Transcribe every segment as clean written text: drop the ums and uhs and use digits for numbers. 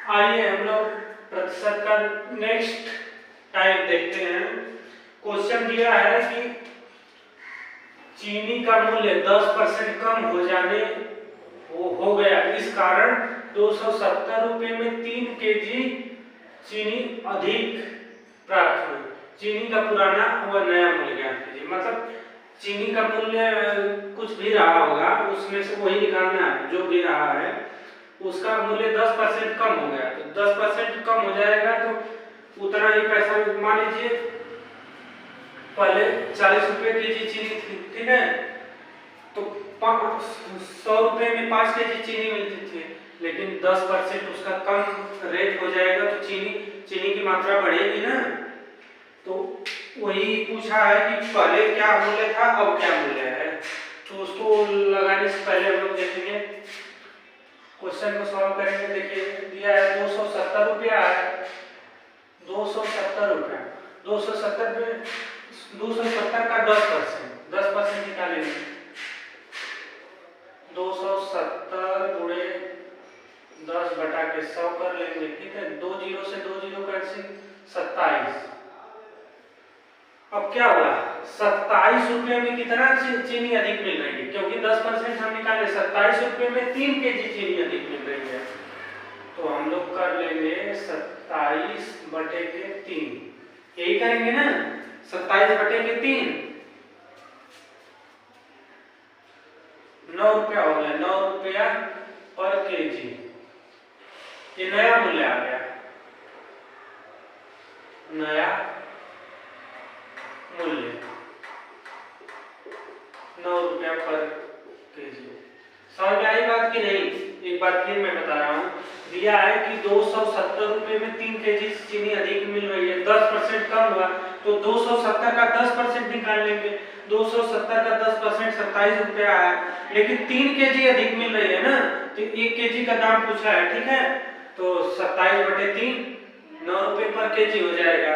आइए हम लोग प्रतिशत का नेक्स्ट टाइप देखते हैं। क्वेश्चन दिया है कि चीनी का मूल्य 10% कम हो जाने हो गया, इस कारण 270 रुपये में 3 केजी चीनी अधिक प्राप्त हुई। चीनी का पुराना व नया मूल्य ज्ञात कीजिए। मतलब चीनी का मूल्य कुछ भी रहा होगा, उसमें से वही निकालना है, जो भी रहा है उसका मूल्य 10% कम हो गया। तो 10% कम हो जाएगा तो उतना ही पैसा, मान लीजिए पहले 40 रुपये केजी चीनी थी, ठीक है, तो 100 रुपये में 5 केजी चीनी मिलती थी, लेकिन 10% उसका कम रेट हो जाएगा तो चीनी की मात्रा बढ़ेगी ना। तो वही पूछा है कि पहले क्या मूल्य था, अब क्या मूल्य है। तो उसको लगाने से पहले हम लोग देखेंगे, क्वेश्चन को सॉल्व करेंगे। देखिए दिया है 270 रुपया है, 270 रुपया, 270 का 10% निकालेंगे। 270 गुणे 10 बटा के 100 कर लेंगे, ठीक है। 2 जीरो से 2 जीरो कैंसिल, 27। अब क्या हुआ, 27 रुपये में कितना चीनी अधिक मिल रही है, क्योंकि 10% हम निकाले, 27 रुपये में 3 केजी चीनी अधिक मिल रही है। तो हम लोग कर लेंगे 27 बटे के 3, यही करेंगे ना, 27 बटे के 3, 9 रुपया हो गया, 9 रुपया पर केजी। ये नया मूल्य आ गया, नया मूल्य 9 रुपया पर केजी। समझ में आई बात की नहीं? एक बार फिर मैं बता रहा हूँ। दिया है कि 270 रुपये में 3 केजी चीनी अधिक मिल रही है, 10% कम हुआ, तो 270 का 10% निकाल लेंगे। 270 का 10% 27 रुपया है, लेकिन 3 केजी अधिक मिल रही है ना, तो 1 केजी का दाम पूछा है, ठीक है। तो 27 बटे 3, 9 रुपये पर केजी हो जाएगा।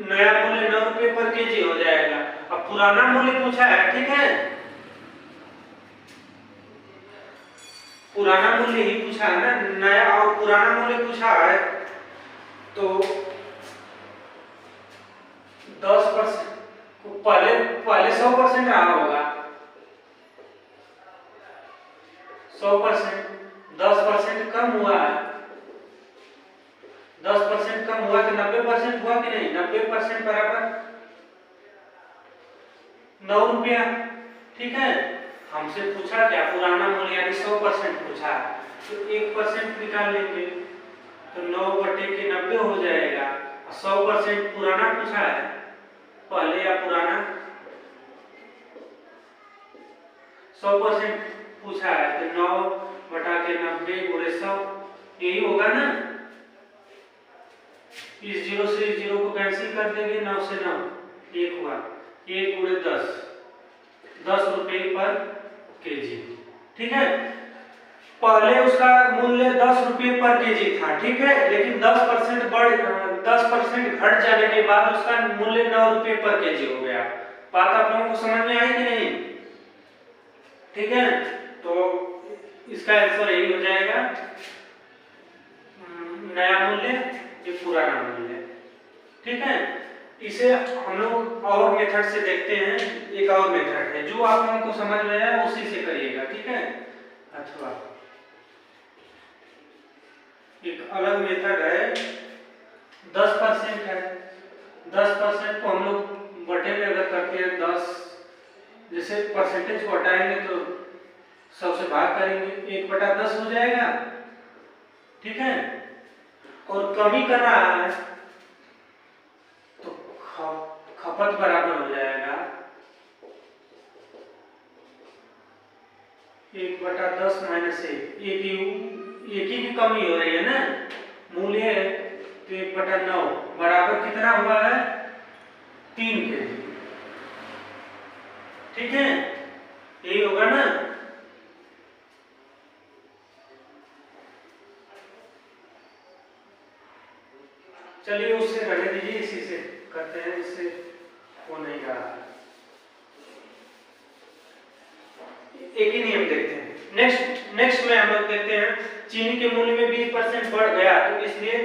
नया मूल्य 9 रुपये पर केजी हो जाएगा। अब पुराना मूल्य पूछा है, ठीक है, पुराना मूल्य ही पूछा है ना, नया और पुराना मूल्य पूछा है। तो 10% पहले 100% रहा होगा, 100%, 10% कम हुआ है, 10% कम हुआ तो 90% हुआ कि नहीं, 90% बराबर 9 रुपया, ठीक है। हमसे पूछा क्या, पुराना मूल्य यानी 100% पूछा, तो 1% निकाल लेंगे, तो 9 बटे के 90 हो जाएगा। 100% पुराना पूछा है, पहले या पुराना, 100% पूछा है, तो 9 बटा के 90 गुणे 100, यही होगा ना। इस 0 से इस 0 को कैंसिल कर देंगे, 9 से 9 1 हुआ, 1 गुणे 10, 10 रुपये पर केजी, ठीक है। पहले उसका मूल्य 10 रुपये पर केजी था, ठीक है, लेकिन 10% घट जाने के बाद उसका मूल्य 9 रुपये पर केजी हो गया। बात आप लोगों को समझ में आई कि नहीं? ठीक है, तो इसका आंसर यही हो जाएगा, नया मूल्य ये पुराना मूल्य, ठीक है। इसे हम लोग और मेथड से देखते हैं। एक और मेथड है, जो आप लोगों को समझ में आया उसी से करिएगा, ठीक है। अथवा एक अलग मेथड है, 10% है, 10% को हम लोग बटे में अगर करते हैं, 10 जैसे परसेंटेज को हटाएंगे तो 100 से भाग करेंगे, 1/10 हो जाएगा, ठीक है। और कमी कर रहा है तो खपत बराबर हो जाएगा 1/10 माइनस 1, एक ही की कमी हो रही है ना, मूल्य तो 1/9 बराबर कितना हुआ है, 3 केजी, ठीक है, यही होगा ना। चलिए उससे रहने दीजिए, इसी से करते हैं, इससे वो नहीं रहा। एक ही नियम देखते हैं। नेक्स्ट में हम लोग देखते हैं चीनी के मूल्य में 20% बढ़ गया, तो इसलिए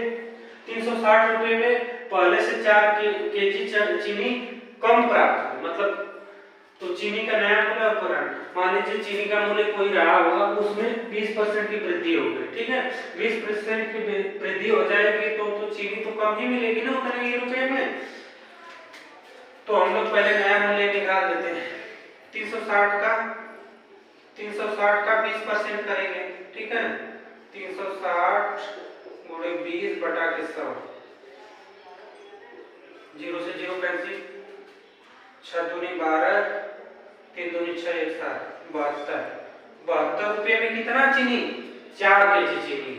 360 रुपए में पहले से 4 केजी चीनी कम प्राप्त हुई। मतलब तो चीनी का नया मूल्य और पुराना, मान लीजिए चीनी का मूल्य कोई रहा होगा, उसमें 20% की वृद्धि हो गई, ठीक है। 20% की वृद्धि हो जाएगी तो चीनी तो कम ही मिलेगी ना उतने ही रुपए में। तो हम लोग पहले नया मूल्य निकाल देते हैं। 360 का 20% करेंगे, ठीक है। 360 गुणे 20 बटा के 100, 0 से 0 कैंसिल, 6 दूनी 12, 3 दूनी 6, 1 7, 72 रुपये में कितना चीनी? 4 केजी चीनी।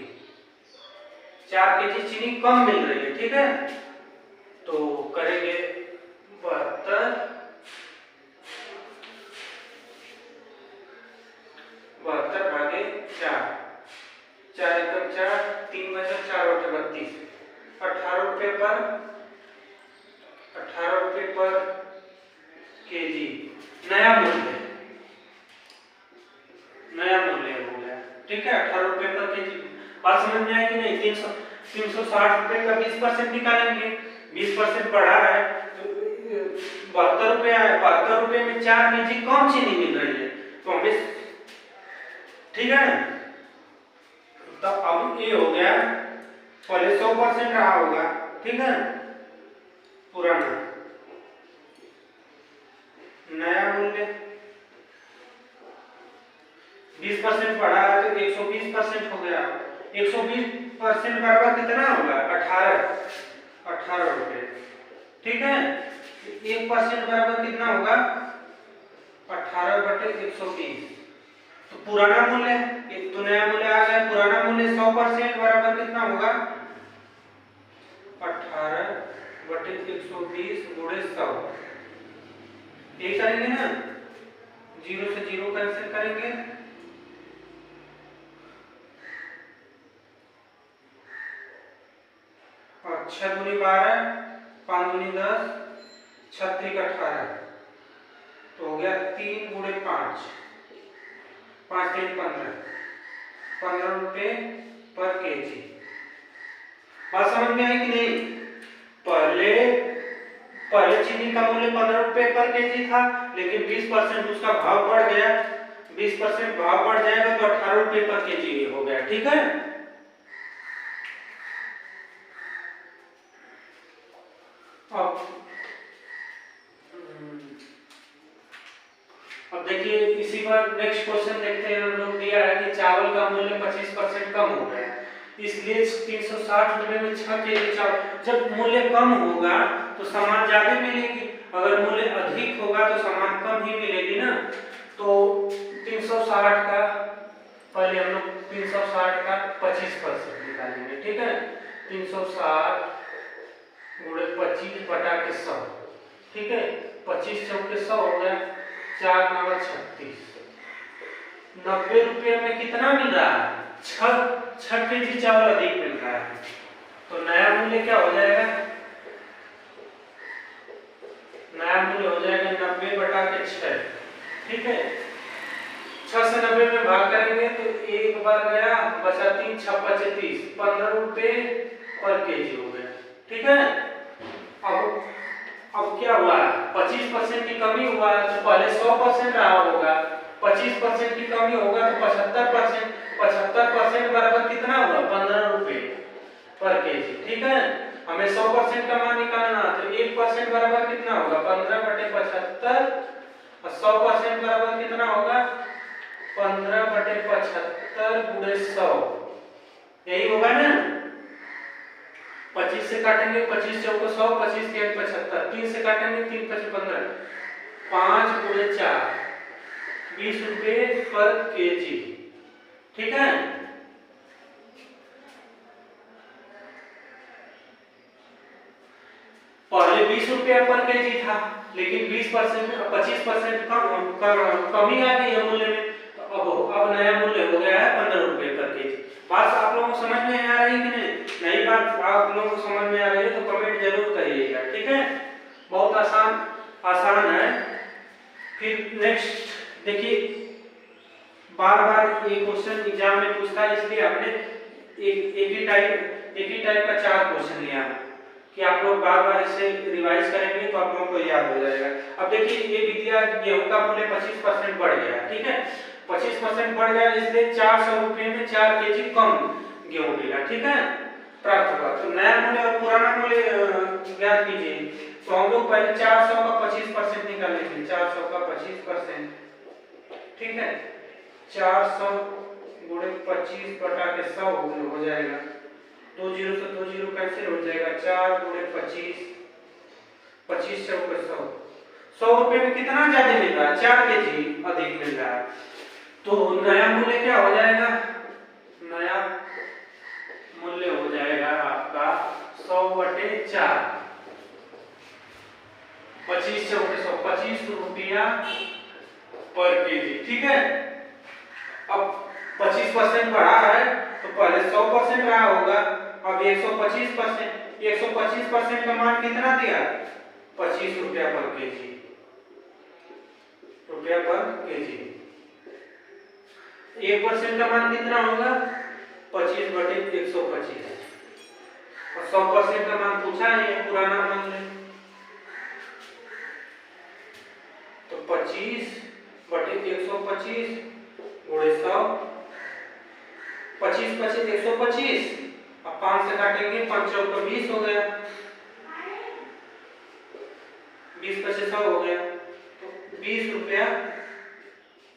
4 केजी चीनी कम मिल रही है, ठीक है। तो करेंगे 72 भागे 4, 4 एकम 4, 3 बचा 4 बटे 32, 18 रुपये पर केजी नया मूल्य हो गया, ठीक है। 18 रुपये पर केजी। बात समझ में आई कि नहीं? 360 रुपये का 20% निकालेंगे, 20% बढ़ा है तो 72 रुपये आए। 72 रुपये में 4 केजी कम चीनी मिल रही है, तो हमें, ठीक है। तो अब ये हो गया, पहले 100% रहा होगा, ठीक है, पुराना। नया मूल्य 20% बढ़ा है तो 120% हो गया। 120% बराबर कितना होगा? 18 रुपये, ठीक है। 1% बराबर कितना होगा? 18 बटे 120। तो पुराना मूल्य, एक तो नया मूल्य आ गया। पुराना मूल्य 100% बराबर कितना होगा? 18 बटे 120 गुणे 100। ये करेंगे ना, 0 से 0 कैंसिल करेंगे, और 6 दूनी 12, 5 दूनी 10, 6 त्रिक 18, तो हो गया 3 गुणे 5, 5 3 15 रुपये पर केजी। बात समझ में आई कि नहीं? पहले चीनी का मूल्य 15 रुपये पर केजी था, लेकिन 20% उसका भाव बढ़ गया। 20% भाव बढ़ जाएगा तो 18 रुपये पर केजी हो गया, ठीक है। अब देखिए इसी पर नेक्स्ट क्वेश्चन देखते हैं। हम लोग दिया है कि चावल का मूल्य 25% कम हो गया, इसलिए 360 रुपये में 6 केजी चावल। जब मूल्य कम होगा तो सामान ज्यादा मिलेगी, अगर मूल्य अधिक होगा तो सामान कम ही मिलेगी ना। तो 360 का पहले हम लोग 360 का 25% निकालेंगे, ठीक है। 360 गुणे 25 बटा के 100, ठीक है। 25 चौके 100 हो गया, 4 9 36। 90 रुपये में कितना मिल रहा है? 6 केजी चावल अधिक मिल रहा है। तो नया मूल्य क्या हो जाएगा? नया मूल्य हो जाएगा 90 बटा के 6, ठीक है। 6 से 90 में भाग करेंगे तो एक बार गया, बचा 3 6 35, 15 रुपये पर केजी हो गया, ठीक है। अब क्या हुआ? 25% की कमी हुआ, तो पहले 100% रहा होगा, 25% की कमी होगा तो 75%। 75% बराबर कितना हुआ? 15 रुपये पर केजी, ठीक है। हमें 100% का मान निकालना, तो 1% बराबर कितना होगा? 15 बटे 75, और 100% बराबर कितना होगा? 15 बटे 75 गुणे 100, यही होगा ना। 25 से काटेंगे, 25 चौको 100, 25 3 75, 3 से काटेंगे, 3 5 15, 5 गुणे 4, 20 रुपये पर केजी, ठीक है। पहले 20 रुपया पर केजी था, लेकिन 20% 25% कमी आ गई है मूल्य में, तो अब नया मूल्य हो गया है 15 रुपये पर केजी। बात आप लोगों को समझ में आ रही है कि नहीं? नई बात आप लोगों को समझ में आ रही है तो कमेंट जरूर करिएगा, ठीक है। बहुत आसान है। फिर नेक्स्ट देखिए, बार बार ये क्वेश्चन एग्जाम में पूछता है, इसलिए हमने एक ही टाइप का 4 क्वेश्चन लिया कि आप लोग बार बार इसे रिवाइज करेंगे तो आप लोगों को याद हो जाएगा। अब देखिए ये विद्या गेहूं का मूल्य 25% बढ़ गया, ठीक है, 25% बढ़ गया, इसलिए 400 रुपये में 4 केजी कम गेहूं मिला, ठीक है, प्राप्त हुआ। तो नया मूल्य और पुराना मूल्य ज्ञात कीजिए। तो हम लोग पहले 400 का 25% निकालेंगे, 400 का 25%, ठीक है, 400 गुणे 25 बटा के 100 हो जाएगा, 2 जीरो से 2 जीरो कैंसिल हो जाएगा, 4 गुणे 25, 25 चौक 100, 100 रुपये में कितना ज्यादा मिल रहा है, 4 केजी अधिक मिल रहा है। तो नया मूल्य क्या हो जाएगा, नया मूल्य हो जाएगा आपका 100 बटे 4, 25 चौक 100, 25 रुपया पर केजी, ठीक है। अब 25% बढ़ा है तो पहले 100% रहा होगा, अब 125%, 125% का मान कितना दिया, 25 रुपया पर केजी, रुपया पर केजी। 1% का मान कितना होगा, 25 बटे 125, और 100% का मान पूछा है पुराना मूल्य, तो 25 बटे 125 गुणे 100, 25 25 125, अब 5 से काटेंगे, 5 चौक 20 हो गया, 20 25 100 हो गया, तो 20 रुपया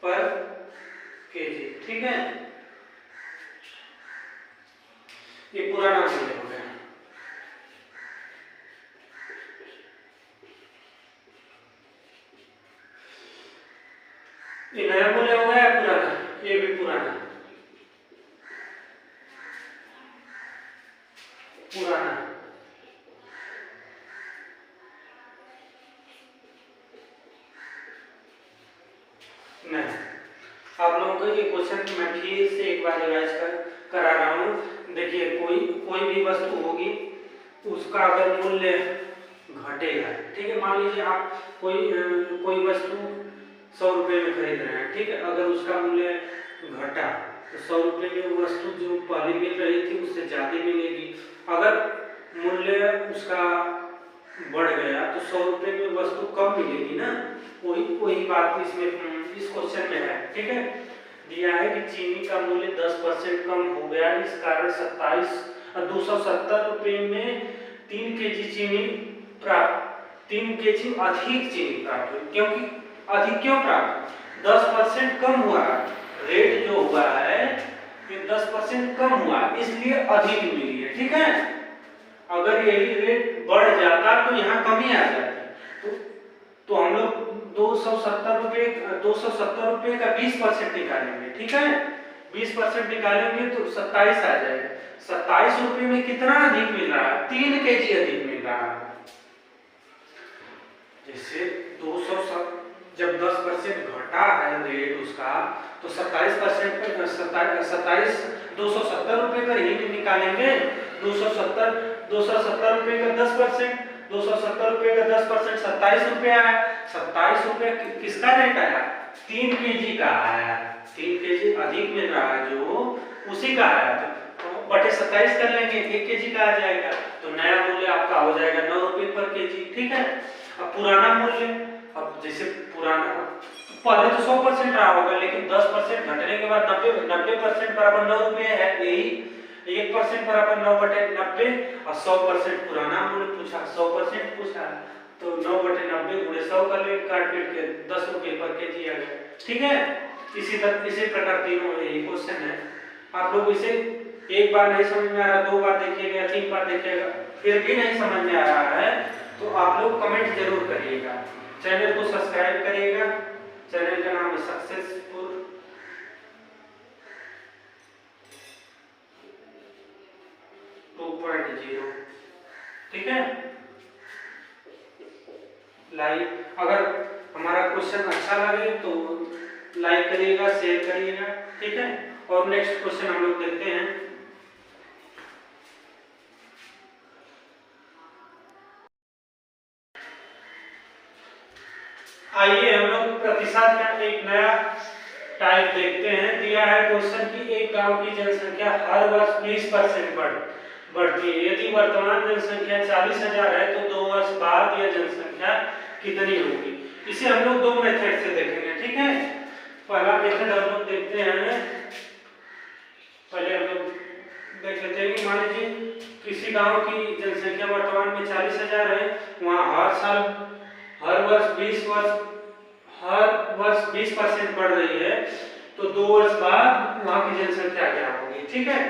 पर केजी, ठीक है, ये पुराना मूल्य हो गया। ये नया मूल्य हो गया पुराना, ये भी पुराना, पुराना, नहीं। आप लोगों को ये क्वेश्चन मैं फिर से एक बार रिवाइज करा रहा हूँ। देखिए कोई भी वस्तु होगी, उसका अगर मूल्य घटेगा, ठीक है, मान लीजिए आप कोई वस्तु 100 रुपये में खरीद रहे हैं, ठीक है, अगर उसका मूल्य घटा तो 100 रुपये में वस्तु जो पहले मिल रही थी उससे ज्यादा मिलेगी। अगर मूल्य उसका बढ़ गया तो 100 रुपये में वस्तु कम मिलेगी ना, वही बात इसमें इस क्वेश्चन में है, ठीक है। दिया है कि चीनी का मूल्य 10% कम हो गया, इस कारण 270 रुपये में 3 केजी चीनी प्राप्त, 3 केजी अधिक चीनी प्राप्त हुई। क्योंकि अधिक क्यों प्राप्त, 10% कम हुआ, रेट जो हुआ है ये 10% कम हुआ, इसलिए अधिक मिली है, ठीक है। अगर यही रेट बढ़ जाता तो यहाँ कमी आ जाती, तो हम लोग 270 रुपये का 20% निकालेंगे, ठीक है, 20% निकालेंगे तो 27 आ जाएगा। 27 रुपये में कितना अधिक मिल रहा है, 3 केजी अधिक मिल रहा है। जैसे 200 जब 10% घटा है रेट उसका, तो 27% पर 270 रुपये पर ही निकालेंगे। 270 रुपये का 10%, 270 रुपये का 10% 27 रुपये आया। 27 रुपये किसका रेट आया, 3 केजी का आया, 3 केजी अधिक मिल रहा है जो उसी का आया, तो बटे 27 कर लेंगे, 1 केजी का आ जाएगा। तो नया मूल्य आपका हो जाएगा 9 रुपये पर केजी, ठीक है। अब पुराना मूल्य, अब जैसे पुराना पहले तो 100% रहा होगा, लेकिन 10% घटने के बाद 90% बराबर 9 रुपये है, यही 1% बराबर 9 बटे 90, और 100% पुराना मूल्य पूछा, 100% पूछा, तो 9 बटे 90 गुणे 100 कर ले, काट पीट के 10 रुपये पर केजी आ गया, ठीक है। इसी प्रकार तीनों ये क्वेश्चन है। आप लोग इसे एक बार नहीं समझ में आ रहा, 2 बार देखिएगा, 3 बार देखिएगा, फिर भी नहीं समझ में आ रहा है तो आप लोग कमेंट जरूर करिएगा, चैनल को सब्सक्राइब करिएगा। चैनल का नाम है सक्सेसफुल 2.0, ठीक है। लाइक, अगर हमारा क्वेश्चन अच्छा लगे तो लाइक करिएगा, शेयर करिएगा, ठीक है। और नेक्स्ट क्वेश्चन हम लोग देखते हैं। आइए हम लोग प्रतिशत का एक नया टाइप देखते हैं। दिया है क्वेश्चन की एक गांव की जनसंख्या हर वर्ष 20% बढ़ती है। यदि वर्तमान जनसंख्या 40,000 है तो 2 वर्ष बाद यह जनसंख्या कितनी होगी। इसे हम लोग दो मेथड से देखेंगे, ठीक है। पहला मेथड हम लोग देखते हैं, पहले हम लोग देख लेते हैं कि मान लीजिए किसी गांव की जनसंख्या वर्तमान में 40,000 है, वहाँ हर वर्ष 20% बढ़ रही है, तो 2 वर्ष बाद वहाँ की जनसंख्या क्या होगी, ठीक है।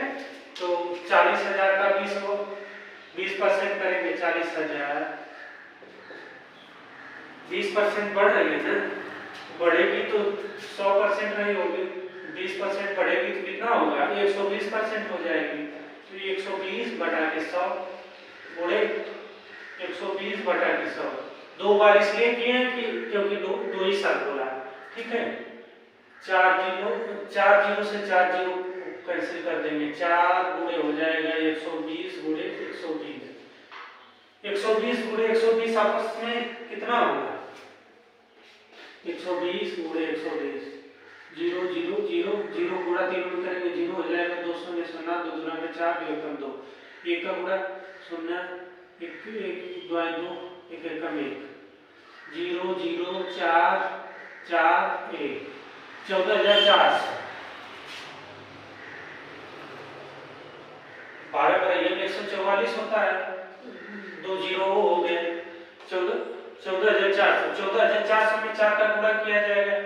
तो 40,000 का 20% करेंगे, 40,000 20% बढ़ रही है ना, बढ़ेगी तो 100% नहीं होगी, 20% बढ़ेगी तो कितना होगा, 120% हो जाएगी। तो 120 बटा के 100 गुणे 120 बटा के 100, 2 बार इसलिए किए कि क्योंकि दो ही साल बोला, ठीक है। 4 जीरो से 4 जीरो कैंसिल कर देंगे, 4 गुणे हो जाएगा 120 गुणे 120, 120 गुणे 120 आपस में कितना होगा, 120 गुणे 120, 0 0 0 0 गुणा 3 में करेंगे 0 हो जाएगा, 200 में 0, 2 दूना में 4, 2 एकम 2, 1 का गुणा 0, 1 2 1 एकम 1, 0 0 4 4 1, 14,400, 12 बढ़ाइए 144 होता है, 2 जीरो हो गए, 14,400 में 4 का गुणा किया जाएगा,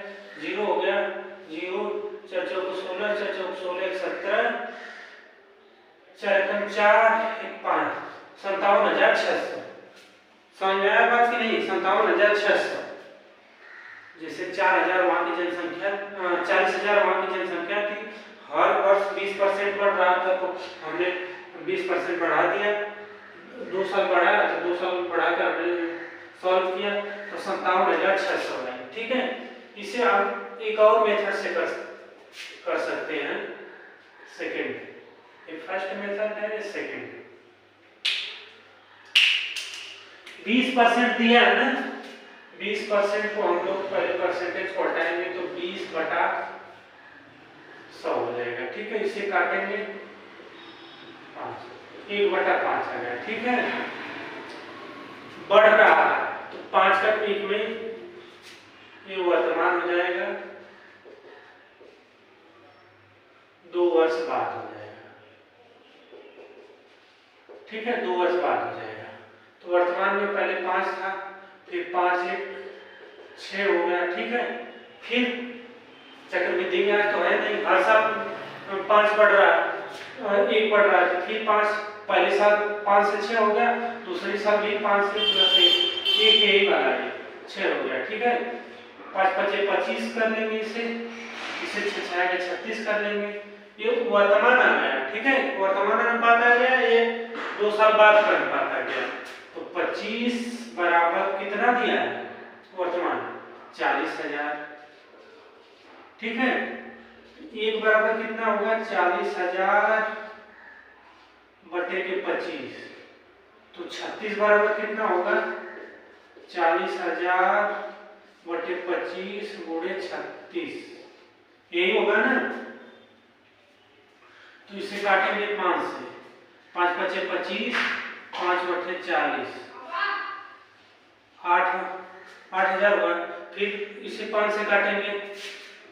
0 हो गया, 0 4 4 16, 4 4 16 17, 4 एकम 4 1 5, 57,600। समझ में आया बात कि नहीं, 57,600। जैसे 4,000 वहाँ की जनसंख्या 40,000 वहाँ की जनसंख्या थी, हर वर्ष 20% बढ़ रहा था, तो हमने 20% बढ़ा दिया, 2 साल बढ़ाया तो 2 साल बढ़ाकर हमने सॉल्व किया, तो 57,600 है, ठीक है। इसे आप एक और मेथड से कर सकते हैं, सेकंड, ये फर्स्ट मेथड है, ये सेकंड। 20% दिया है ना, 20% को हम लोग पहले परसेंटेज को हटाएंगे तो 20 बटा 100 हो जाएगा, ठीक है। इसे काटेंगे 5, 1 बटा 5 आ गया, ठीक है। बढ़ रहा है तो 5 का 1 में ये वर्तमान हो जाएगा, 2 वर्ष बाद हो जाएगा, ठीक है, 2 वर्ष बाद हो जाएगा। तो वर्तमान में पहले 5 था, फिर 5 1 6 हो गया, ठीक है। फिर चक्रवृद्धि ब्याज तो है नहीं, हर साल 5 बढ़ रहा है, 1 बढ़ रहा है, फिर 5, पहले साल 5 से 6 हो गया, दूसरे साल भी 5 से प्लस 1 यही वाला है, 6 हो गया, ठीक है। 5 5 25 कर लेंगे, इसे 6 6 36 कर लेंगे, ये वर्तमान आ गया, ठीक है। वर्तमान अनुपात आ गया, ये 2 साल बाद का अनुपात आ गया, तो 25 बराबर कितना दिया है वर्तमान, 40,000, ठीक है। 1 बराबर कितना होगा, 40,000 बटे के 25, तो 36 बराबर कितना होगा, 40,000 बटे 25 गुणे 36, यही होगा ना। तो इसे काटेंगे 5 से, 5 5 25, 5 बटे 40, 8,000 होगा। फिर इसे 5 से काटेंगे,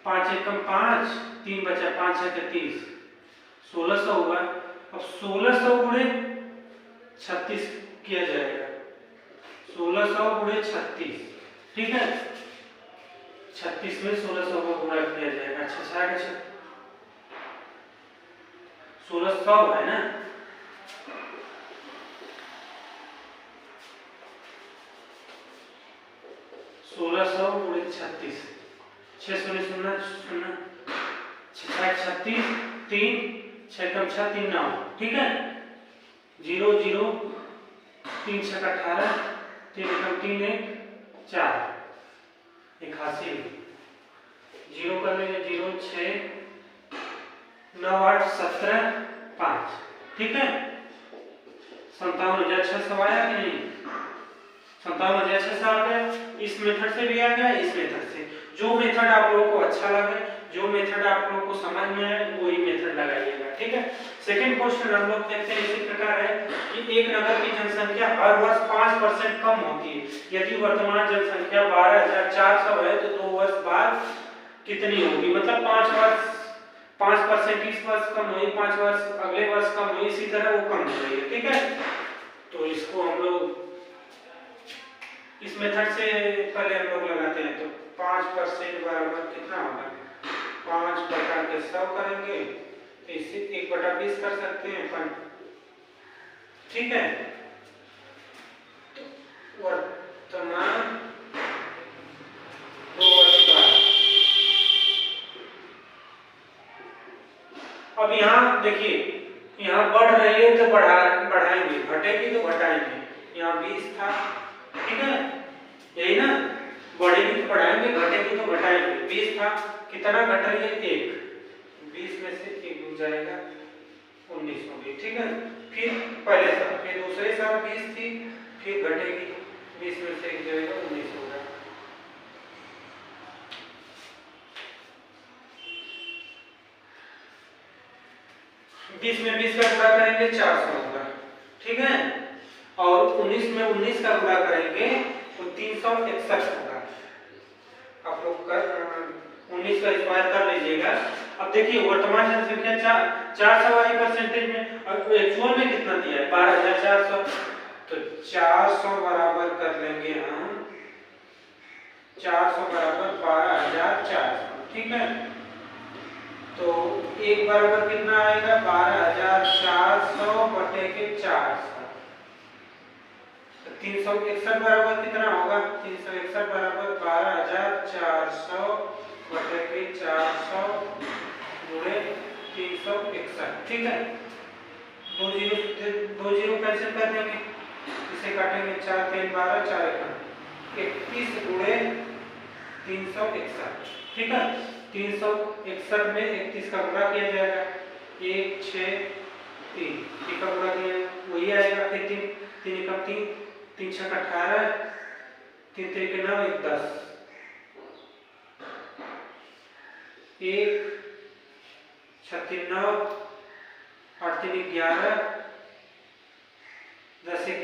5 एकम 5, 3 बचा, 5 6 30, 1600 होगा। अब 1600 गुणे 36 किया जाएगा, 1600 गुणे 36, ठीक है। 36 में 1600 को गुणा किया जाएगा, 1600 है ना, 1600 गुणे 36, 6 0 0 0, 6 36, 3 6 कम 6 3 9, ठीक है। 0 0 3 6 18, 3 कम 3 1 4, 81, 0 कर लेंगे, 0 6 9 8 17 5, ठीक है। 57,600 आया कि नहीं, 57,600 आ गया। इस मेथड से भी आ गया, इस मेथड से, जो मेथड आप लोगों को अच्छा लगे जो मेथड आप लोगों को समझ में है वही मेथड लगाइएगा, ठीक है। सेकंड क्वेश्चन हम लोग देखते हैं इसी प्रकार है कि एक नगर की जनसंख्या हर वर्ष 5% कम होती है। यदि वर्तमान जनसंख्या 12,400 है तो 2 वर्ष बाद कितनी होगी? मतलब 5% इस वर्ष कम हुई, 5 वर्ष अगले वर्ष कम हुई, इसी तरह वो कम हो रही है, ठीक है। तो इसको हम लोग इस मेथड से पहले हम लोग लगाते हैं। तो 5% बराबर कितना होगा? 5/100 करेंगे तो इससे 1/20 कर सकते हैं अपन, ठीक है। तो वर्तमान 2 वर्ष बाद, अब यहाँ देखिए यहाँ बढ़ रही है तो बढ़ाएंगे, घटेगी तो घटाएंगे। यहाँ 20 था, ठीक है, यही ना, बढ़ेगी तो बढ़ाएंगे, घटेगी तो घटाएंगे। 20 था, कितना घट रही है? 1, 20 में से 1 हो जाएगा, 19 हो गई, ठीक है। फिर पहले साल, फिर दूसरे साल 20 थी, फिर घटेगी, 20 में से 1 जाएगा, 19 होगा। बीस में 20 का गुणा करेंगे 400 होगा, ठीक है। और 19 में 19 का गुणा करेंगे तो 361 होगा। आप लोग 19 का स्क्वायर कर लीजिएगा। अब देखिए वर्तमान जनसंख्या 400 वाली परसेंटेज में, और एक्चुअल में कितना दिया है? 12,400। तो 400 बराबर कर लेंगे हम, 400 बराबर 12,400, ठीक है। तो 1 बराबर कितना आएगा? 12,400 बटे के 400। तो 361 बराबर कितना होगा? 361 बराबर 12,400 बटे के 400 गुणे 361, ठीक है। 2 जीरो कैंसिल कर देंगे, इसे काटेंगे, 4 3 12, 4 21 गुणे 361, ठीक है। 361 में 31 का गुणा किया जाएगा, 1 6 3, ठीक का गुणा किया वही आएगा। फिर 3 का 3, 3 6 18, 3 3 के 9, 1 10, 1 6 3 9, 8 3 11, 10 1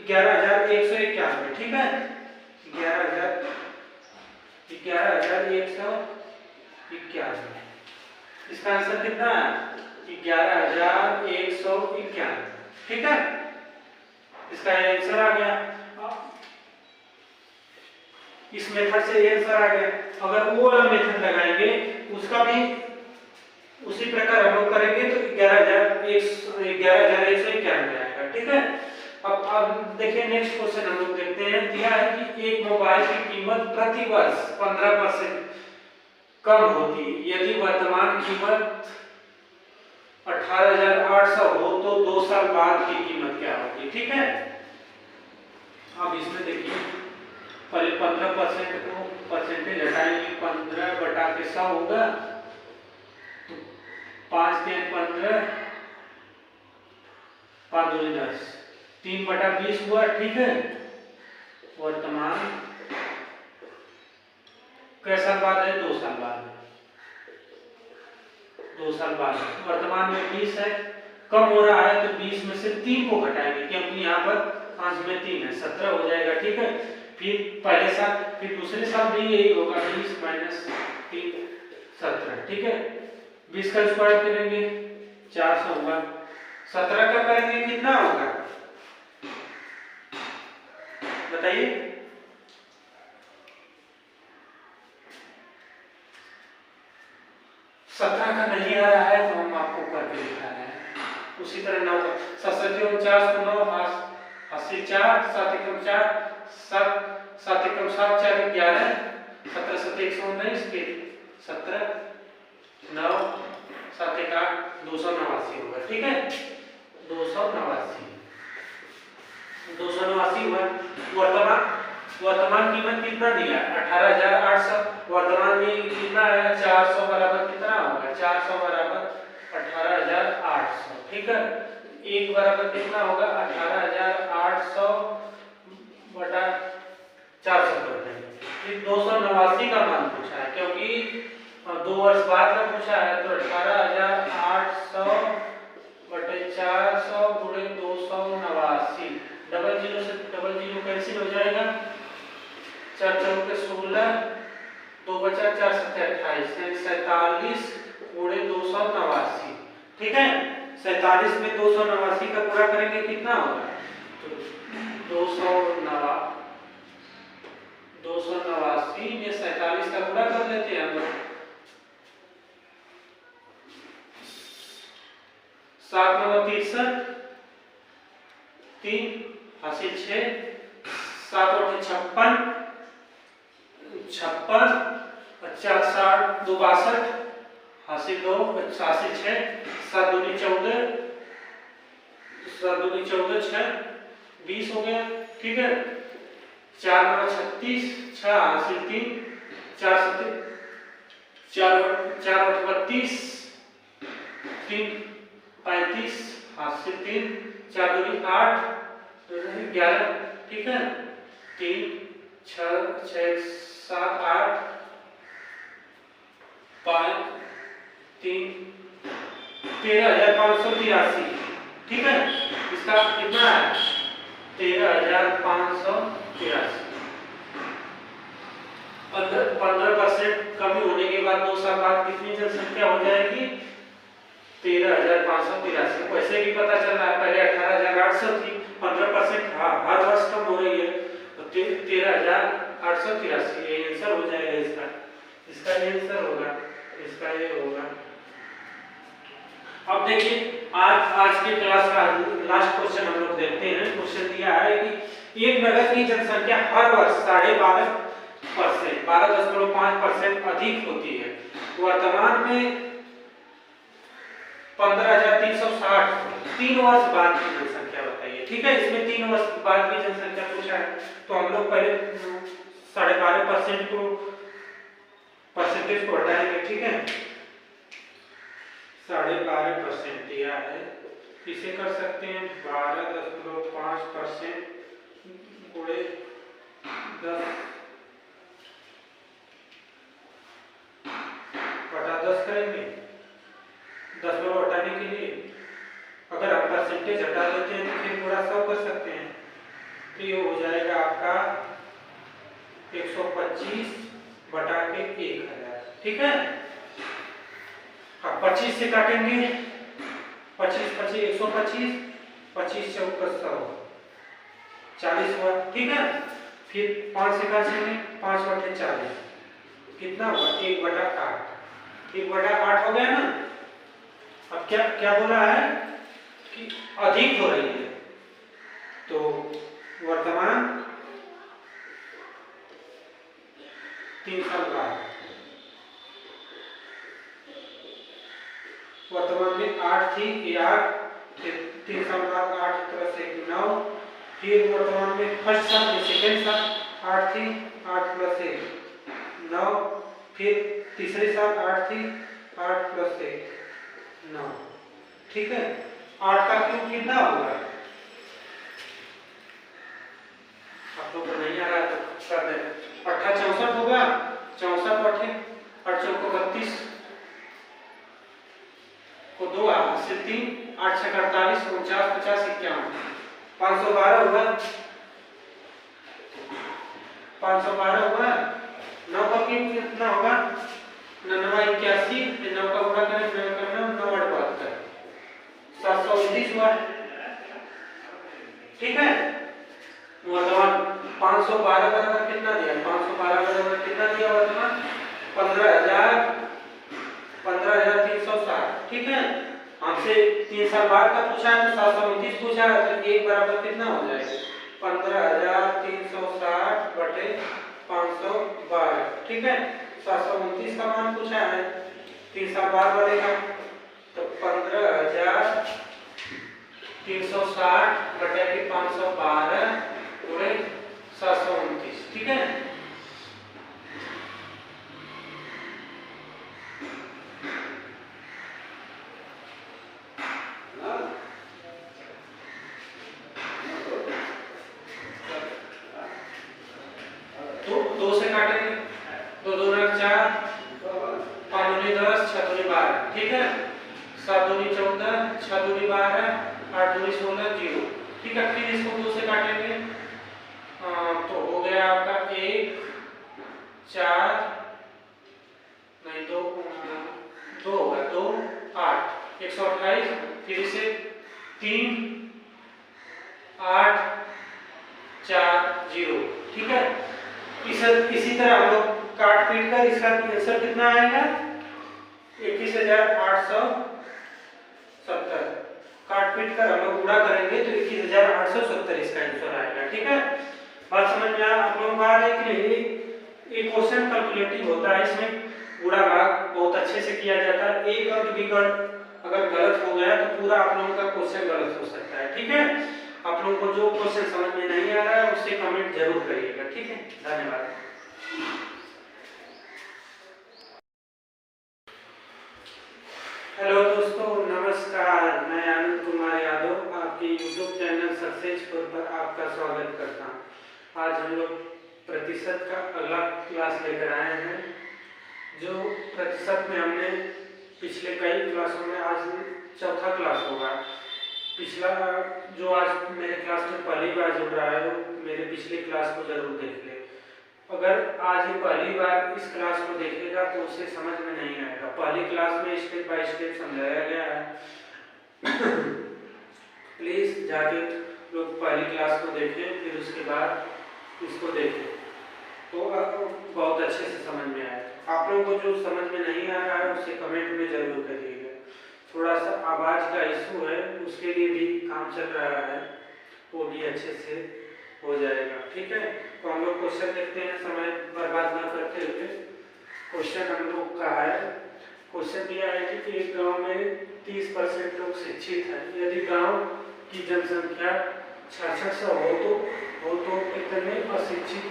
11,191, ठीक है। 11,191। इसका आंसर कितना है? 11,191, ठीक है। इसका आंसर आ गया। इस मेथड से आंसर आ गया। अगर वो वाला मेथड लगाएंगे उसका भी उसी प्रकार हम लोग करेंगे तो 11,191 आएगा, ठीक है। अब देखिए नेक्स्ट क्वेश्चन हम लोग देखते हैं। दिया है कि एक मोबाइल की कीमत प्रति वर्ष 15% कम होती है। यदि वर्तमान कीमत 18,800 हो तो 2 साल बाद की कीमत क्या होगी, ठीक है। अब इसमें देखिए पहले 15% को परसेंटेज हटाएंगे, 15/100 होगा, तो 5 3 15, 5 2 10, 3/20 हुआ, ठीक है। वर्तमान कैसा बाद है? 2 साल बाद, 2 साल बाद। वर्तमान में 20 है, कम हो रहा है तो 20 में से 3 को घटाएंगे क्योंकि यहाँ पर 5 में 3 है, 17 हो जाएगा, ठीक है। फिर पहले साल, फिर दूसरे साल भी यही होगा, 20 - 3 17, ठीक है। 20 का स्क्वायर करेंगे 400 होगा, 17 का करेंगे कितना होगा बताइए? 17 का नहीं आ रहा है तो हम आपको करके दिखा रहे हैं। उसी तरह 9 47 49 को 9 80 4 7 1 4 7 7 1 7 4 11 17 7 119 के 17 9 7 1 8 289 होगा, ठीक है। 289 हुआ। वर्तमान कीमत कितना दिया? 18,800। वर्तमान में कितना है? 400 बराबर कितना होगा? 400 बराबर 18,800, ठीक है। 1 बराबर कितना होगा? 18,800 बटा 400 कर देंगे। फिर 289 का मान पूछा है, क्योंकि 2 वर्ष बाद का पूछा है, तो 18,800 बटे 400 गुणे 289। डबल जीरो से डबल जीरो कैंसिल हो जाएगा, 4 चौके 16, 2 बचा 4 सत्ते 28, यानी 47 गुणे 289। ठीक है, 47 में 289 का पूरा करेंगे कितना होगा, तो 289 में 47 का पूरा कर लेते हैं हम लोग। 7 9 63, 3 हासिल 6, 7 8 56, 56, 50 60 2 62, हासिल 2, हासिल 6, 7 दूनी 14, 7 दूनी 14, 6 20 हो गया। ठीक है, 4 9 36, 6 हासिल 3, 4 4 32, 3 35 हासिल 3, 4 दूनी 8, 11। ठीक है, 3 6 6 7 8 5 3 13,583। ठीक है, इसका कितना है, 13,583। 15% कमी होने के बाद 2 साल बाद कितनी जनसंख्या हो जाएगी, 13,583। वैसे भी पता चल रहा है, पहले 18,800 थी, 15% हर वर्ष कम हो रही है, तो 13,883 ये आंसर हो जाएगा इसका। इसका ये आंसर होगा, इसका ये होगा। अब देखिए, आज के क्लास का लास्ट क्वेश्चन हम लोग देखते हैं। क्वेश्चन दिया है कि एक नगर की जनसंख्या हर वर्ष 12.5%, 12.5% अधिक होती है। वर्तमान में 15,360, 3 वर्ष बाद की जनसंख्या बताइए। ठीक है, इसमें 3 वर्ष बाद की जनसंख्या पूछा है, तो हम लोग पहले 12.5% को परसेंटेज को हटाएंगे। ठीक है, 12.5% दिया है, इसे कर सकते हैं 12.5% गुणे 10/10 करेंगे। 10 हटाने के लिए अगर हम परसेंटेज हटा देते हैं तो फिर पूरा 100 कर सकते हैं, तो ये हो जाएगा आपका 125 बटा के 1000। ठीक है, अब 25 से काटेंगे, 25 25 125, 25 चौका 100, 40 हुआ। ठीक है, फिर 5 से काटेंगे, 5 बटे 40 कितना हुआ, 1/8। 1/8 हो गया ना। अब क्या क्या बोला है कि अधिक हो रही है, तो वर्तमान 3 साल बाद, वर्तमान में 8 थी, ये 8, फिर 3 साल बाद 8 प्लस 1 9, फिर वर्तमान में फर्स्ट साल ये सेकेंड साल 8 थी, 8 प्लस 1 9, फिर तीसरे साल 8 थी, 8 प्लस 1 9। ठीक है, 8 का क्यूब कितना होगा, आप लोग को नहीं आ रहा तो कर दे। 8 64 होगा, 64 8 8 चौको 32 को 2 से 3, 8 6 48, 49 50 51, 512 होगा, 512 होगा। 9 का क्यूब कितना होगा, 9 81, 9 का गुणा करें 9 8 72, 729 हुआ। ठीक है, वर्तमान 512 बराबर कितना दिया, 512 बराबर कितना दिया वर्तमान, 15,360। ठीक है, हमसे 3 साल बाद का पूछा है तो 729 पूछा है, तो 1 बराबर कितना हो जाएगा, 15,360 बटे 512। ठीक है, 729 का मान पूछा है, 3 साल बाद बनेगा, तो 15,360 बटे 512 गुणे 729। ठीक है, तो 2 से काटेंगे, 2 2 4 10, 6 दूनी 12, ठीक है। 7 दूनी 14, 6 दूनी 12, 8 दूनी 16, 0, ठीक है। फिर इसको 2 से काटेंगे तो हो गया आपका 1, 4, नहीं 2 होगा 2, 8, 128, फिर इसे 3, 8, 4, 0, ठीक है। इसी तरह हम लोग काट पीट कर इसका आंसर कितना आएगा 21,870। काट पीट कर हम लोग गुणा करेंगे तो 21,870 इसका आंसर आएगा, ठीक है। बात समझ में आया आप लोगों को? आ रहा है कि नहीं? ये क्वेश्चन कैलकुलेटिव होता है, इसमें गुणा भाग बहुत अच्छे से किया जाता है। एक अंक भी अगर गलत हो गया तो पूरा आप लोगों का क्वेश्चन गलत हो सकता है, ठीक है। आप लोगों को जो क्वेश्चन समझ में नहीं आ रहा है उससे कमेंट जरूर करिएगा, ठीक है। धन्यवाद। हेलो दोस्तों, नमस्कार। मैं आनंद कुमार यादव आपके यूट्यूब चैनल सक्सेसफुल पर आपका स्वागत करता हूँ। आज हम लोग प्रतिशत का अगला क्लास लेकर आए हैं। जो प्रतिशत में हमने पिछले कई क्लासों में आज चौथा क्लास होगा। पिछला जो आज मेरे क्लास में पहली बार जुड़ रहा है वो मेरे पिछले क्लास को जरूर देख ले। अगर आज ये पहली बार इस क्लास को देखेगा तो उसे समझ में नहीं आएगा। पहली क्लास में स्टेप बाय स्टेप समझाया गया है। प्लीज जाके लोग पहली क्लास को देखें, फिर उसके बाद इसको देखें तो बहुत अच्छे से समझ में आएगा। आप लोगों को जो समझ में नहीं आ रहा है उसे कमेंट में जरूर करिएगा। थोड़ा सा आवाज का इशू है, उसके लिए भी काम चल रहा है, वो भी अच्छे से हो जाएगा, ठीक है। तो हम लोग क्वेश्चन देखते हैं समय बर्बाद न करते हुए। क्वेश्चन हम लोग का है, क्वेश्चन दिया है कि एक गांव में 30% लोग शिक्षित हैं। यदि गांव की जनसंख्या 6600 हो तो कितने अशिक्षित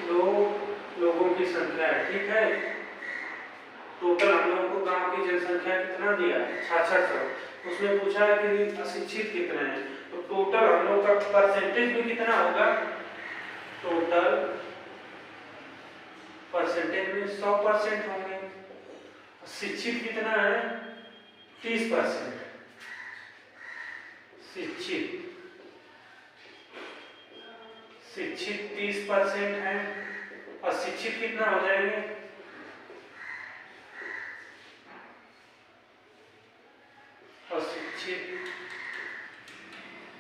लोगों की संख्या है, ठीक है। टोटल हम लोगों को गांव की जनसंख्या कितना दिया है 6600, उसमें पूछा है कि अशिक्षित कितने हैं। तो टोटल हम लोग का परसेंटेज भी कितना होगा, टोटल परसेंटेज में 100% होंगे। शिक्षित कितना है 30%, शिक्षित 30% है। अशिक्षित कितना हो जाएंगे,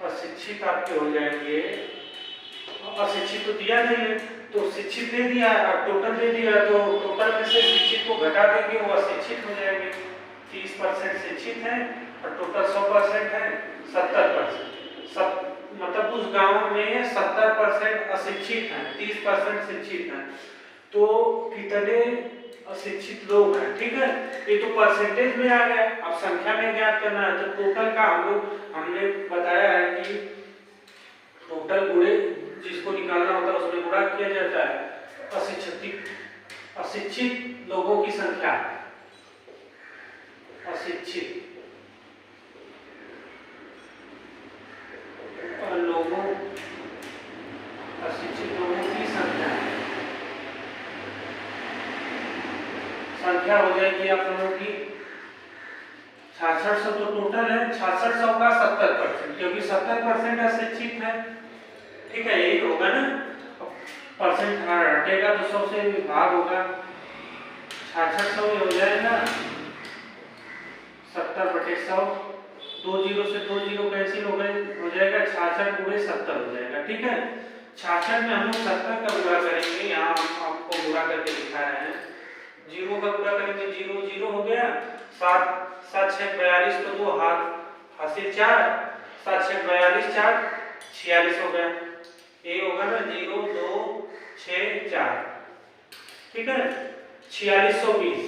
अशिक्षित आपके हो जाएंगे। अशिक्षित तो दिया नहीं है तो शिक्षित दे दिया और टोटल दे दिया, तो टोटल में से शिक्षित को घटा देंगे, वो अशिक्षित हो जाएंगे। 30% शिक्षित है और टोटल 100% है 70%। मतलब उस गांव में 70% अशिक्षित हैं, 30% शिक्षित हैं। तो कितने अशिक्षित लोग हैं, ठीक है। ये तो परसेंटेज में आ गया। अब संख्या में ज्ञात करना है तो टोटल का हमने बताया है कि टोटल गुणे जिसको निकालना होता है उसमें गुणा किया जाता है। अशिक्षित लोगों की संख्या, अशिक्षित लोगों की संख्या हो जाएगी आप लोगों की 6600। तो टोटल है 6600 का 70%, क्योंकि 70% अशिक्षित है, ठीक है। यही होगा ना, परसेंट हटेगा तो 100 से भाग होगा। 6600 हो जाएगा 70/100, 2 जीरो से 2 जीरो कैंसिल हो जाएगा 66 गुणे 70 हो जाएगा, ठीक है। 66 में हम लोग 70 का गुणा करेंगे, यहाँ हम आपको गुणा करके दिखा रहे हैं। 0 का गुणा करेंगे 0 0 हो गया, 7 7 6 42 तो 2 हासिल 4, 7 6 42 4 46 हो गया। ये होगा ना 0 2 6 4, ठीक है। 4620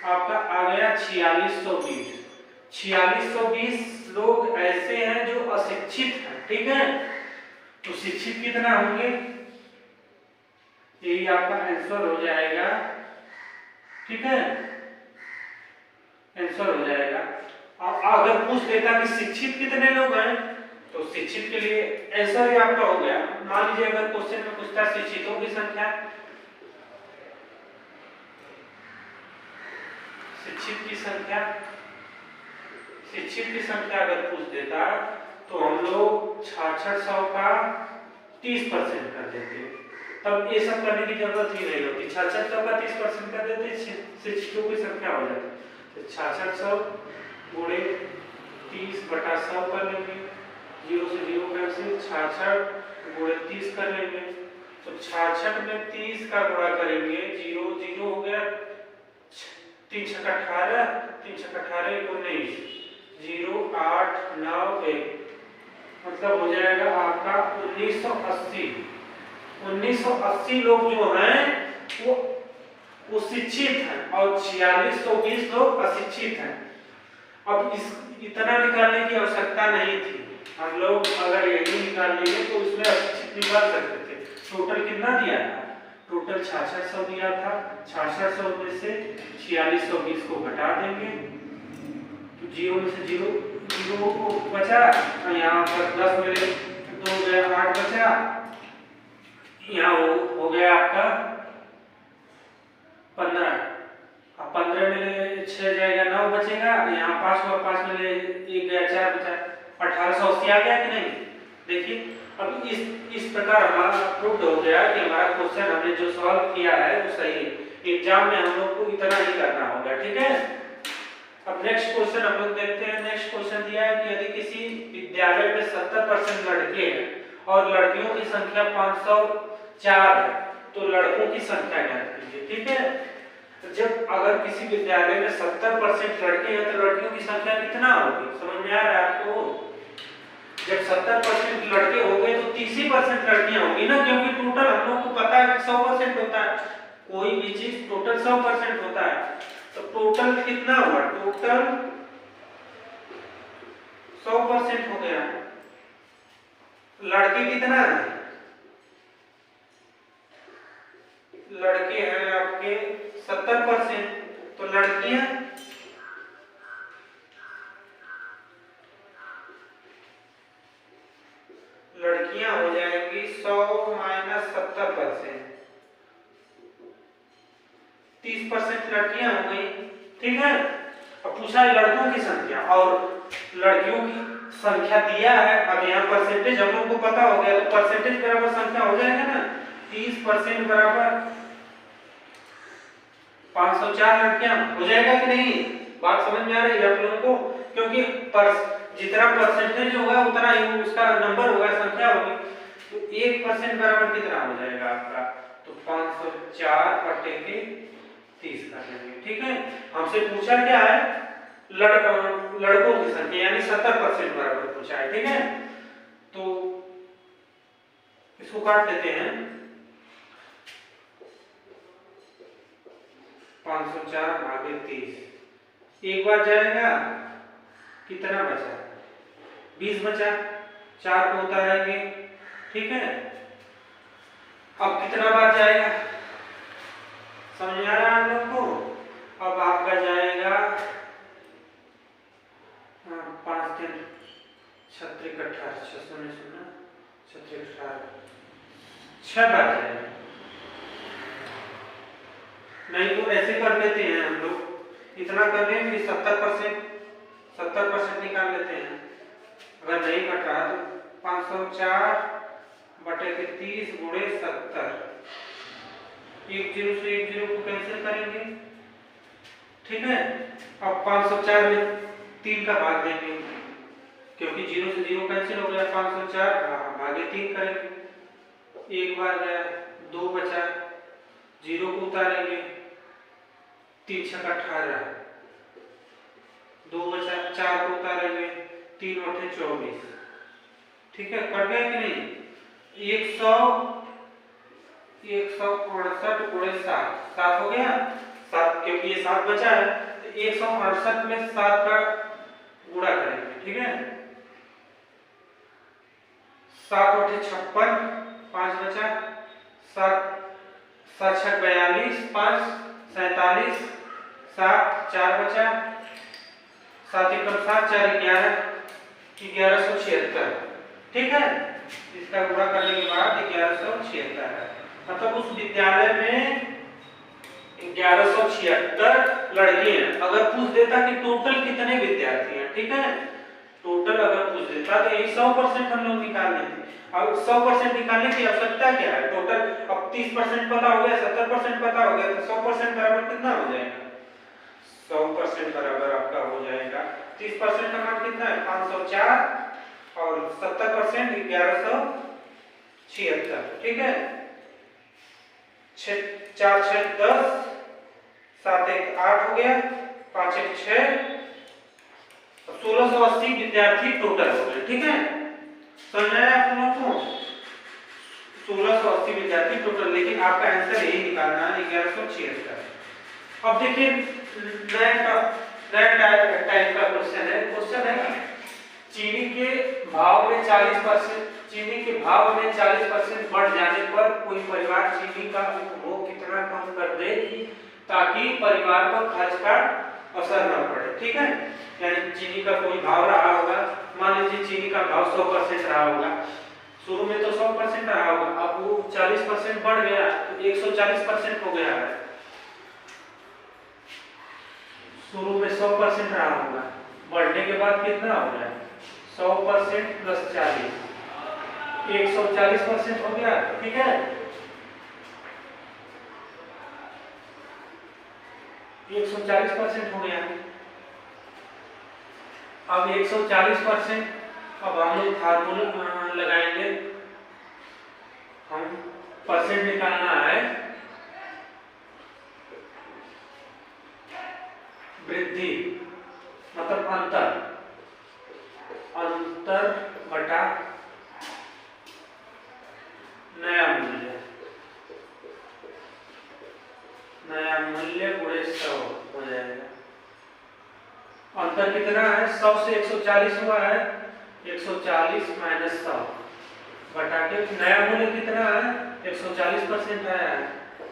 आपका आ गया 4620। 4620 लोग ऐसे हैं जो अशिक्षित हैं, ठीक है। तो शिक्षित कितना होंगे, यही आपका आंसर हो जाएगा, ठीक है। आंसर हो जाएगा। अगर पूछ देता कि शिक्षित कितने लोग हैं तो शिक्षित के लिए आंसर ही आपका हो गया। मान लीजिए अगर क्वेश्चन में पूछता शिक्षितों की संख्या, शिक्षित की संख्या, शिक्षित की संख्या अगर पूछ देता तो हम लोग 6600 का 30% कर देते, तब ये सब करने की जरूरत ही नहीं होती। 6600 का 30% कर देते, शिक्षितों की संख्या हो जाती। तो 6600 गुणे 30/100 कर लेंगे, 0 से 0 कैंसिल, 66 गुणे 30 कर लेंगे। तो 66 में 30 का गुणा करेंगे, 0 0 हो गया, 3 छक्का 18, 3 छक्का 18 19, 0 8 9 1, मतलब हो जाएगा आपका 1980। 1980 लोग जो हैं वो शिक्षित हैं और 4620 लोग अशिक्षित हैं। अब इस इतना निकालने की आवश्यकता नहीं थी, हम लोग अगर यही निकाल लिए तो उसमें अशिक्षित निकाल सकते थे। टोटल कितना दिया था? टोटल 6600 दिया था। 6600 में से 4620 को घटा देंगे तो 0 में से 0 को बचा, यहाँ पर 10 में 2 गया 8 बचा, यहाँ हो गया आपका 15। अब 15 में 6 जाएगा 9 बचेगा, यहाँ 5 हुआ, 5 में 1 गया 4 बचा, 1880 आ गया कि नहीं? देखिए अब इस प्रकार हमारा प्रूव हो गया कि हमारा क्वेश्चन हमने जो सॉल्व किया है वो सही है। एग्जाम में हम लोग को इतना ही करना होगा, ठीक है। अब नेक्स्ट क्वेश्चन हम लोग देखते हैं। नेक्स्ट क्वेश्चन दिया है कि यदि किसी विद्यालय में 70% लड़के हैं और लड़कियों की संख्या 504 है तो लड़कों की संख्या ज्ञात कीजिए, ठीक है। जब अगर किसी विद्यालय में 70% लड़के हैं तो लड़कियों की संख्या कितना होगी, समझ में आ रहा है आपको? जब 70% लड़के हो गए तो 30% लड़कियां होंगी ना, क्योंकि टोटल हम लोग को पता है 100% होता है, कोई भी चीज टोटल 100% होता है। तो टोटल कितना हुआ? टोटल 100% हो गया। लड़के कितना है? लड़के हैं आपके 70%, तो लड़कियां हो जाएंगी 100 माइनस 70%, 30% लड़कियां हो गई, ठीक है। अब पूछा है लड़कों की संख्या और लड़कियों की संख्या दिया है। अब यहाँ परसेंटेज हम लोग को पता हो गया तो परसेंटेज बराबर संख्या हो जाएगा ना। 30% बराबर 504 लड़कियां हो जाएगा कि नहीं? बात समझ में आ रही है आप लोगों को? क्योंकि जितना परसेंटेज होगा उतना ही उसका नंबर होगा, संख्या होगी। तो 1% बराबर कितना हो जाएगा आपका? तो 504 बटे के 30 कर लेंगे, ठीक है। हमसे पूछा क्या है? लड़कों की संख्या यानी 70% बराबर पूछा है, ठीक है। तो इसको काट लेते हैं। 504 भागे 30 एक बार जाएगा, कितना बचा? 20 बचा, 4 को उतारेंगे, ठीक है। अब कितना बार जाएगा, समझ आ रहा है आप लोग को? अब आपका जाएगा 5 3 36 18 36 18 6 बार जाएगा। नहीं तो ऐसे कर लेते हैं हम लोग, इतना कर लेंगे 70% निकाल लेते हैं। अगर नहीं कट रहा तो 504 बटे के 30 गुणे 70, 1 0 से 1 0 को कैंसिल करेंगे, ठीक है। अब 504 में 3 का भाग देंगे क्योंकि 0 से 0 कैंसिल हो गया। 504 भागे 3 करेंगे, एक बार गया, 2 बचा, 0 को उतारेंगे, 3 छक्का 18, 2 बचा, 4 को उतारेंगे, 3 8 24, ठीक है। कट गया कि नहीं? 168 गुणे 7 हो गया। 7 क्योंकि ये 7 बचा है तो 168 में 7 का गुणा करेंगे, ठीक है। 7 8 56, 5 बचा, 7 7 6 42, 5 47, 7 4 बचा, 7 1 7 4 11, 1176, ठीक है। इसका गुणा करने के बाद 1176 है। मतलब उस विद्यालय में 1176 लड़के हैं। अगर पूछ देता कि टोटल कितने विद्यार्थी हैं, ठीक है, टोटल अगर पूछ देता तो यही 100% हम लोग निकाल लेते। अब 100% निकालने की आवश्यकता क्या है, टोटल अब 30% पता हो गया, 70% पता हो गया, तो 100% बराबर कितना हो जाएगा, 100% बराबर आपका हो जाएगा 30% का मान कितना है 504 और 70% 1176, ठीक है। 4 6 10, 7 1 8 हो गया, 5 1 6, 1680 विद्यार्थी टोटल हो गए, ठीक है। समझ आया आप लोगों को, 1680 विद्यार्थी टोटल, लेकिन आपका आंसर यही निकालना है 1176। अब देखिए नया टाइप का क्वेश्चन है कि चीनी के भाव में 40% बढ़ जाने पर कोई परिवार चीनी का उपभोग कितना कम कर दे ताकि परिवार पर खर्च का असर न पड़े, ठीक है। यानी चीनी का कोई भाव रहा होगा, मान लीजिए चीनी का भाव 100% रहा होगा, शुरू में तो 100% रहा होगा, अब वो 40% बढ़ गया तो 140% हो गया है। शुरू में 100% रहा होगा, बढ़ने के बाद कितना हो गया 100% प्लस 40, 140% हो गया, ठीक है। 140% हो गया। अब 140%, अब हम लोग फार्मूला लगाएंगे, हम परसेंट निकालना है वृद्धि मतलब अंतर बटा नया मूल्य गुणे 100 हो जाएगा। अंतर कितना है 100 से 140 हुआ है, 140 माइनस 100 बटा के नया मूल्य कितना है 140% है,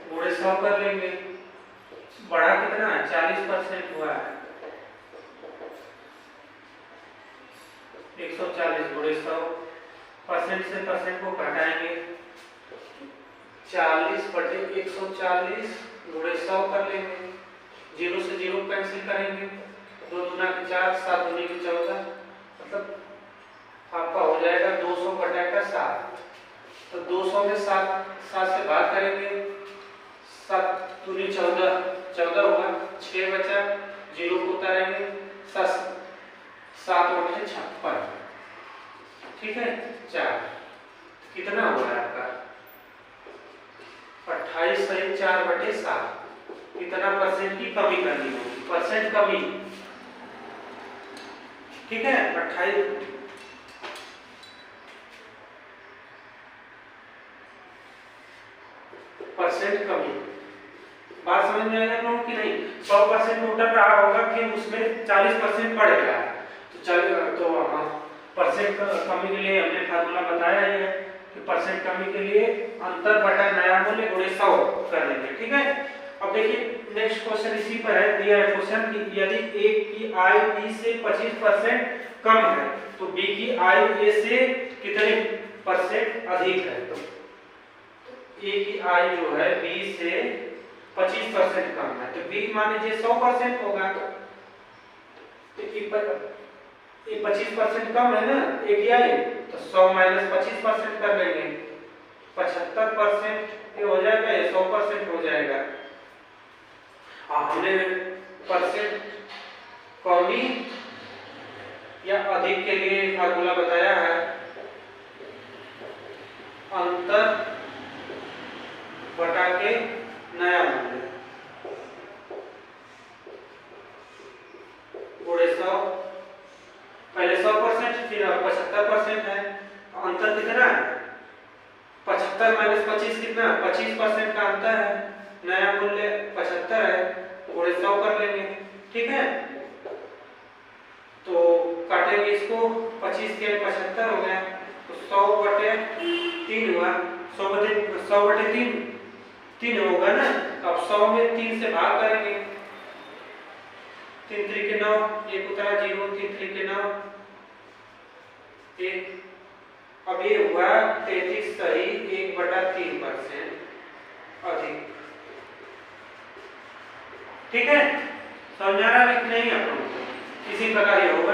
गुणे 100 कर लेंगे, बढ़ा कितना है 40% हुआ है, 140 गुणे 100, परसेंट से परसेंट को घटाएंगे, 40 बटे 140 गुणे 100 कर लेंगे, 0 से 0 कैंसिल करेंगे, 2 दूना 4, 7 दूनी 14, मतलब आपका हो जाएगा 200 बटा 7। तो 200 में 7 से भाग करेंगे, 7 दूनी 14 होगा, 6 बचा, 0 को उतारेंगे, 7 बटे 56, ठीक है। 4 कितना हो रहा है आपका 28 सही 4 बटे 7, कितना परसेंट की कमी करनी होगी, परसेंट कमी, ठीक है। 28 परसेंट कमी, बात समझ में आया लोगों की नहीं। 100% टोटल रहा होगा, फिर उसमें 40% बढ़ गया, तो हम परसेंट कमी के लिए हमने फार्मूला बताया ही है कि परसेंट कमी के लिए अंतर बटा नया मूल्य गुणे 100 कर देंगे, ठीक है। अब देखिए नेक्स्ट क्वेश्चन इसी पर है, दिया है क्वेश्चन कि यदि A की आय B से 25% कम है तो B की आय A से कितने परसेंट अधिक है। तो A की आय जो है B से 25% कम है, तो B मान लीजिए 100% होगा, तो ये 25% कम है ना A की आय, तो 100 माइनस 25% कर लेंगे, 75% ये हो जाएगा, ये 100% हो जाएगा। हमने परसेंट कमी या अधिक के लिए फार्मूला बताया है, अंतर बटा के नया मूल्य गुणे 100, पहले 100% फिर 75% है, अंतर कितना है 75 माइनस 25 कितना 25% का अंतर है, नया मूल्य 75 है, गुणे 100 कर लेंगे, ठीक है। तो काटेंगे इसको, 25 के 75 हो गया, तो 100 बटे 3 हुआ, 100 बटे 3 होगा ना, तो अब 100 में 3 से भाग करेंगे, 3 3 के 9, 1 उतरा 0, 3 3 के 9, 1, अब ये हुआ 33 सही 1/3% अधिक, ठीक है, समझाना नहीं आप लोगों को, इसी प्रकार ये होगा।